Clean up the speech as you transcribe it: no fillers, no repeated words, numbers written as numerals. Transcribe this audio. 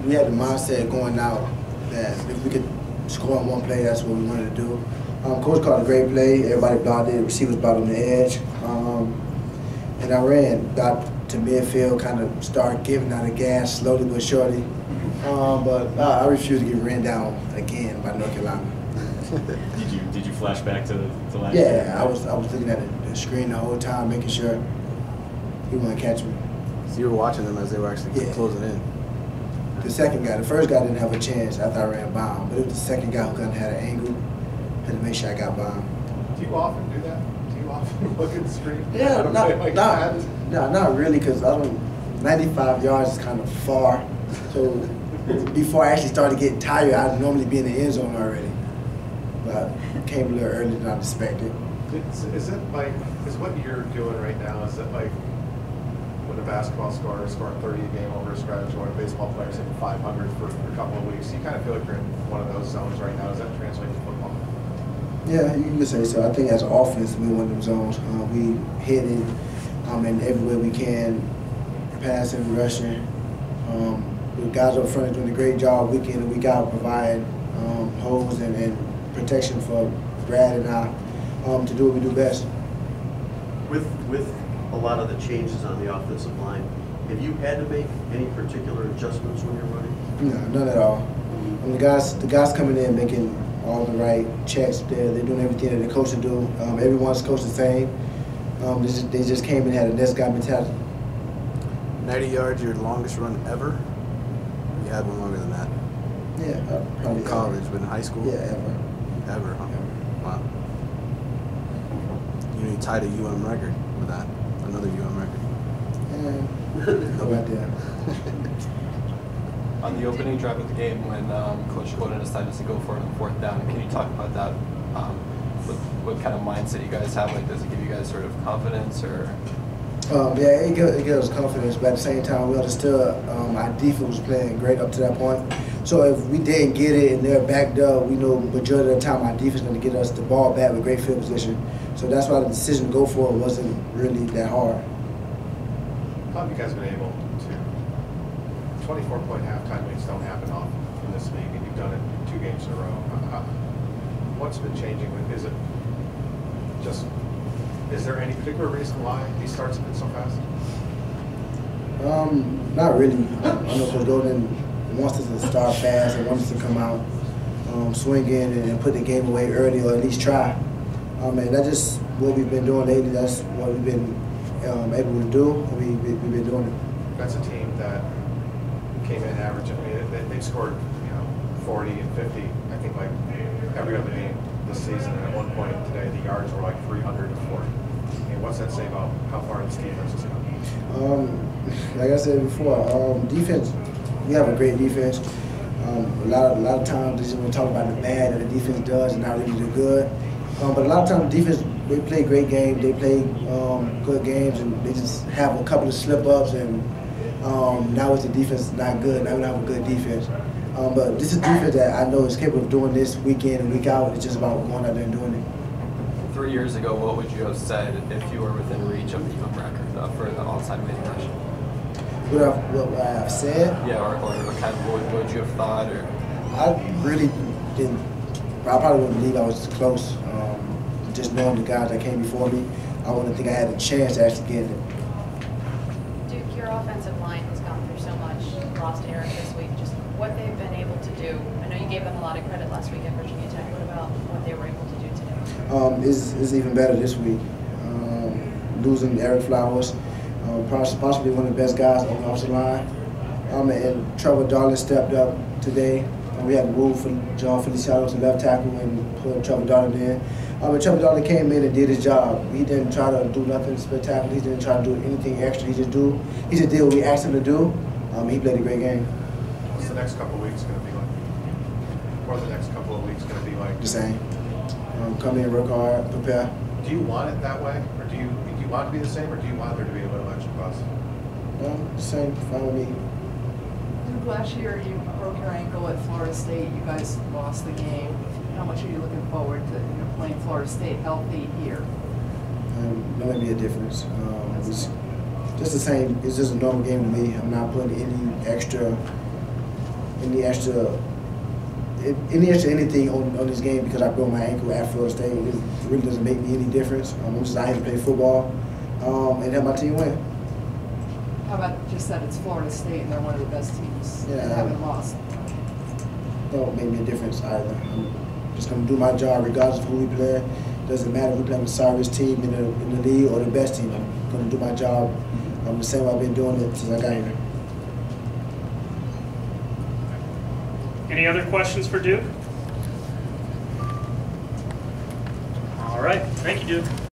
We had the mindset going out that if we could score on one play, that's what we wanted to do. Coach called a great play. Everybody blocked it. Receivers blocked on the edge. And I got to midfield, kind of started giving out the gas slowly but surely. But I refuse to get ran down again by North Carolina. Did you flash back to last year? year? Yeah, I was looking at the screen the whole time, making sure he wouldn't catch me. So you were watching them as they were actually closing in? The first guy didn't have a chance after I ran by him, but it was the second guy who kind of had an angle. Had to make sure I got by him. Do you often do that? Do you often look at the screen? Yeah, not really, because 95 yards is kind of far. So before I actually started getting tired, I'd normally be in the end zone already. But it came a little earlier than I expected. Is what you're doing right now, is it like when a basketball scorer is scoring 30 a game over a scrimmage, or a baseball player is hitting 500 for a couple of weeks? You kind of feel like you're in one of those zones right now. Does that translate to football? Yeah, you can say so. I think as an offense, we're in one of them zones. We hit it in everywhere we can, passing, rushing. The guys up front are doing a great job week in and week out, providing holes and protection for Brad and I to do what we do best. With a lot of the changes on the offensive line, have you had to make any particular adjustments when you're running? No, none at all. The guys coming in making all the right checks. They're doing everything that the coach will do. Everyone's coached the same. They just came and had a next guy mentality. 90 yards, your longest run ever? You had one longer than that? Yeah, probably. In college, but in high school? Yeah, ever. Ever, huh? Ever. Wow. You tied a UM record with that, another UM record. Yeah, how about that? On the opening drive of the game, when Coach Gordon decided to go for it on fourth down, can you talk about that? What kind of mindset you guys have? Like, does it give you guys sort of confidence, or? Yeah, it gives us confidence, but at the same time, we understood our defense was playing great up to that point. So if we didn't get it and they're backed up, we know majority of the time our defense is going to get us the ball back with great field position. So that's why the decision to go for it wasn't really that hard. How have you guys been able to? 24-point halftime leads don't happen often in this league, and you've done it 2 games in a row. What's been changing? Is there any particular reason why these starts have been so fast? Not really. I know Coach Golden wants us to start fast and wants us to come out swinging and put the game away early, or at least try. And that's just what we've been doing lately. That's what we've been able to do. We've been doing it. That's a team that came in average. I mean, they scored 40 and 50. I think like every other game this season. And at one point today, the yards were like 340. And what's that say about how far this defense has come? Like I said before, defense. We have a great defense. A lot of times they just want to talk about the bad that the defense does and not really the good. But a lot of times the defense, they play great games, they play good games, and they just have a couple of slip-ups, and now it's the defense not good. Now we don't have a good defense. But this is defense that I know is capable of doing this week in and week out. It's just about going out there and doing it. 3 years ago, what would you have said if you were within reach of the UM record for the onside winning rush? What I've said? Yeah, or what kind of what would you have thought? Or I really didn't. I probably wouldn't believe I was close. Just knowing the guys that came before me, I wouldn't think I had a chance to actually get it. Duke, your offensive line has gone through so much. Lost Eric this week. Just what they've been able to do. I know you gave them a lot of credit last week at Virginia Tech. What about what they were able to do today? Is even better this week. Losing Eric Flowers, possibly one of the best guys on the offensive line. And Trevor Darling stepped up today. We had to move from John Feliciano to left tackle and put Trevor Darling in. Trevor Darling came in and did his job. He didn't try to do nothing spectacular. He didn't try to do anything extra. He just did what we asked him to do. He played a great game. What's the next couple of weeks going to be like? What are the next couple of weeks going to be like? The same. Come in, work hard, prepare. Do you want it that way, or do you want it to be the same, or do you want there to be a little extra buzz? The same. Fine with me. Last year you broke your ankle at Florida State. You guys lost the game. How much are you looking forward to playing Florida State healthy here? There may be a difference. Just the same. It's just a normal game to me. I'm not putting any extra anything on this game because I broke my ankle at Florida State. It really doesn't make me any difference. I'm just out here to play football and have my team win. How about just that it's Florida State and they're one of the best teams Yeah, that haven't lost? Don't make me a difference either. I'm just going to do my job regardless of who we play. Doesn't matter if we play the sorriest team in the league or the best team. I'm going to do my job the same way I've been doing it since I got here. Any other questions for Duke? All right. Thank you, Duke.